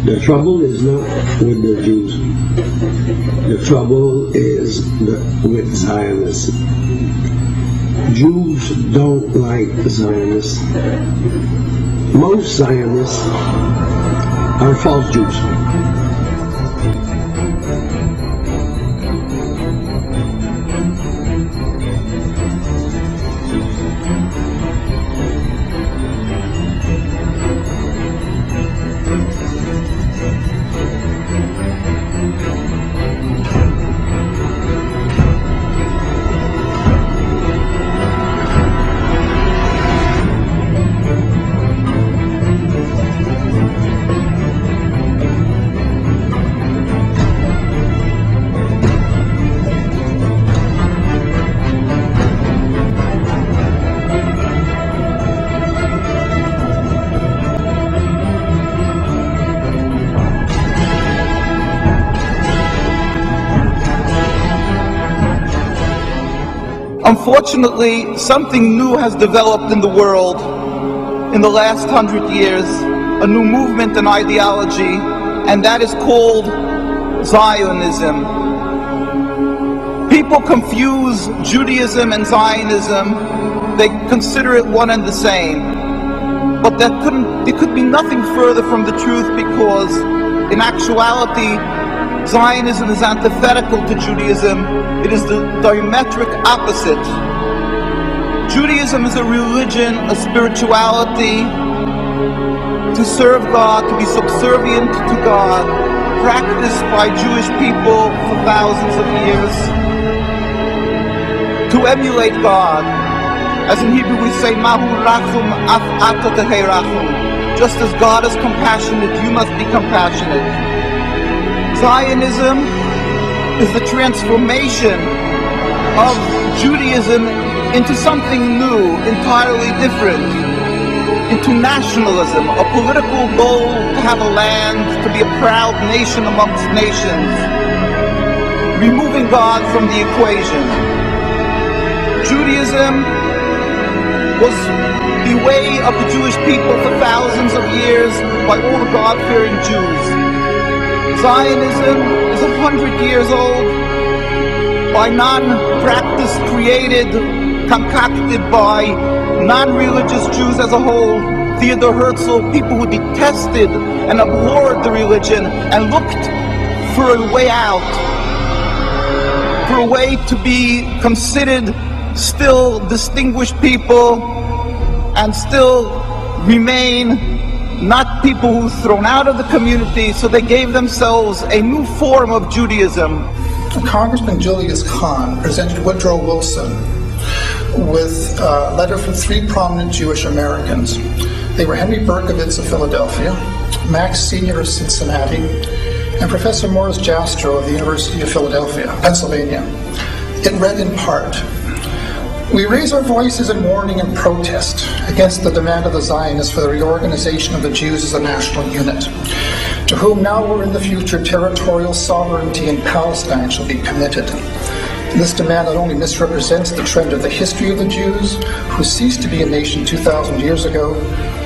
The trouble is not with the Jews. The trouble is with Zionists. Jews don't like Zionists. Most Zionists are false Jews. Unfortunately, something new has developed in the world in the last 100 years, a new movement and ideology, and that is called Zionism. People confuse Judaism and Zionism. They consider it one and the same. But it could be nothing further from the truth, because in actuality, Zionism is antithetical to Judaism. It is the diametric opposite. Judaism is a religion, a spirituality, to serve God, to be subservient to God, practiced by Jewish people for thousands of years, to emulate God. As in Hebrew we say, Mahu rachum af ata tehei rachum. Just as God is compassionate, you must be compassionate. Zionism is the transformation of Judaism into something new, entirely different, into nationalism, a political goal to have a land, to be a proud nation amongst nations, removing God from the equation. Judaism was the way of the Jewish people for thousands of years by all the God-fearing Jews. Zionism is 100 years old, by non-practice created, concocted by non-religious Jews as a whole. Theodor Herzl, people who detested and abhorred the religion and looked for a way out, for a way to be considered still distinguished people and still remain not people who were thrown out of the community, so they gave themselves a new form of Judaism. Congressman Julius Kahn presented Woodrow Wilson with a letter from three prominent Jewish Americans. They were Henry Berkowitz of Philadelphia, Max Senior of Cincinnati, and Professor Morris Jastrow of the University of Philadelphia, Pennsylvania. It read in part, "We raise our voices in warning and protest against the demand of the Zionists for the reorganization of the Jews as a national unit, to whom now or in the future territorial sovereignty in Palestine shall be committed. This demand not only misrepresents the trend of the history of the Jews, who ceased to be a nation 2,000 years ago,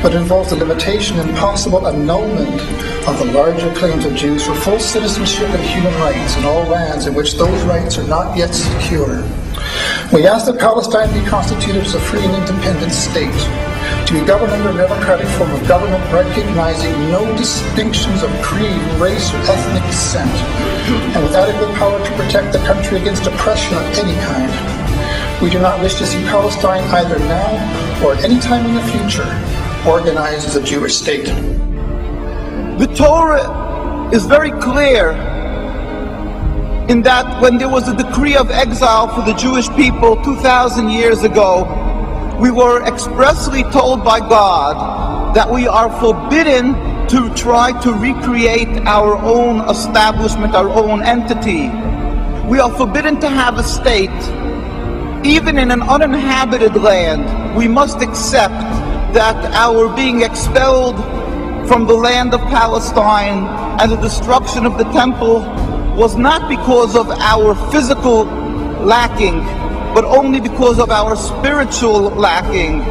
but involves the limitation and possible annulment of the larger claims of Jews for full citizenship and human rights in all lands in which those rights are not yet secure. We ask that Palestine be constituted as a free and independent state, to be governed under a democratic form of government recognizing no distinctions of creed, race, or ethnic descent, and with adequate power to protect the country against oppression of any kind. We do not wish to see Palestine either now or at any time in the future organized as a Jewish state." The Torah is very clear in that when there was a decree of exile for the Jewish people 2,000 years ago, we were expressly told by God that we are forbidden to try to recreate our own establishment, our own entity. We are forbidden to have a state. Even in an uninhabited land, we must accept that our being expelled from the land of Palestine and the destruction of the temple was not because of our physical lacking, but only because of our spiritual lacking,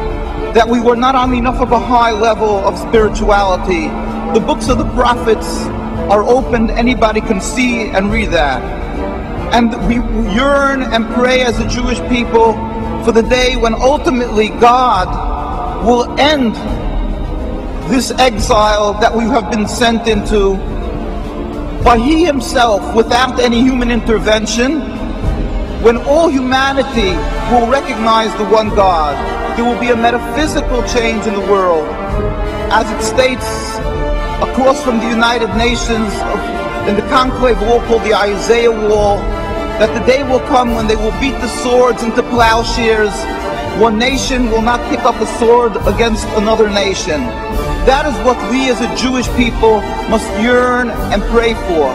that we were not on enough of a high level of spirituality. the books of the prophets are opened. Anybody can see and read that. And we yearn and pray as a Jewish people for the day when ultimately God will end this exile that we have been sent into by He Himself, without any human intervention, when all humanity will recognize the one God. There will be a metaphysical change in the world. As it states across from the United Nations in the conclave wall called the Isaiah Wall, that the day will come when they will beat the swords into plowshares. One nation will not pick up a sword against another nation. That is what we as a Jewish people must yearn and pray for.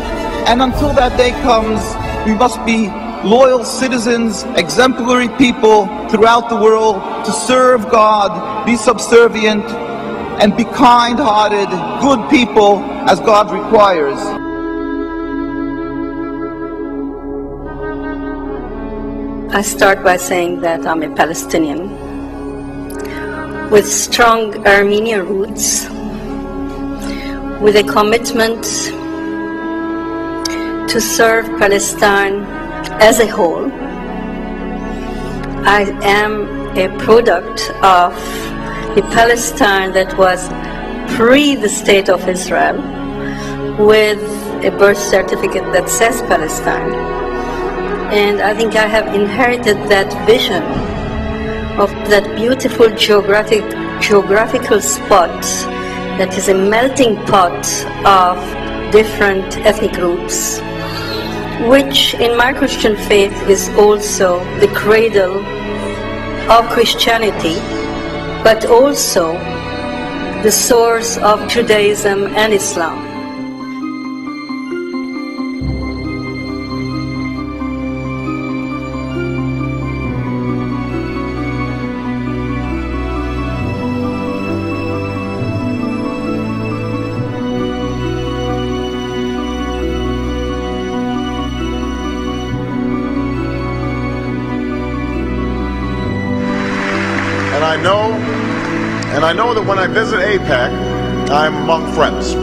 And until that day comes, we must be loyal citizens, exemplary people throughout the world to serve God, be subservient, and be kind-hearted, good people as God requires. I start by saying that I'm a Palestinian with strong Armenian roots, with a commitment to serve Palestine as a whole. I am a product of a Palestine that was pre the State of Israel, with a birth certificate that says Palestine. And I think I have inherited that vision of that beautiful geographical spot that is a melting pot of different ethnic groups, which in my Christian faith is also the cradle of Christianity, but also the source of Judaism and Islam. And I know that when I visit AIPAC, I'm among friends,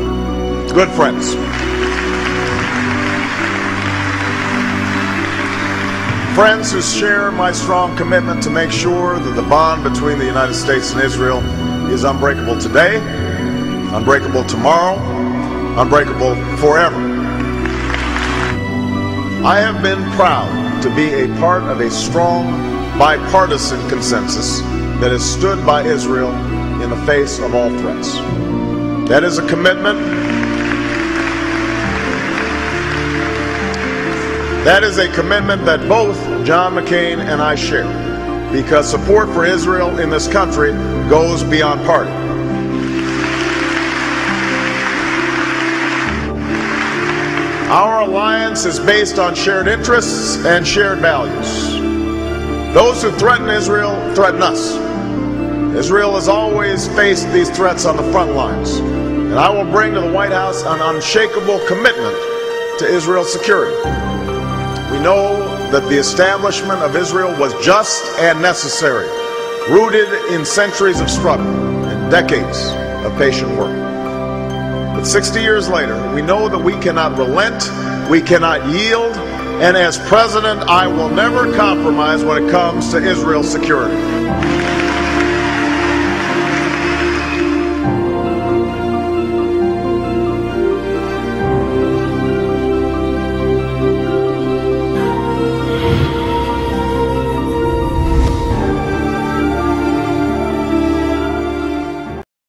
good friends. Friends who share my strong commitment to make sure that the bond between the United States and Israel is unbreakable today, unbreakable tomorrow, unbreakable forever. I have been proud to be a part of a strong bipartisan consensus that has stood by Israel in the face of all threats. That is a commitment. That is a commitment that both John McCain and I share, because support for Israel in this country goes beyond party. Our alliance is based on shared interests and shared values. Those who threaten Israel threaten us. Israel has always faced these threats on the front lines, and I will bring to the White House an unshakable commitment to Israel's security. We know that the establishment of Israel was just and necessary, rooted in centuries of struggle and decades of patient work. But 60 years later, we know that we cannot relent, we cannot yield, and as president, I will never compromise when it comes to Israel's security.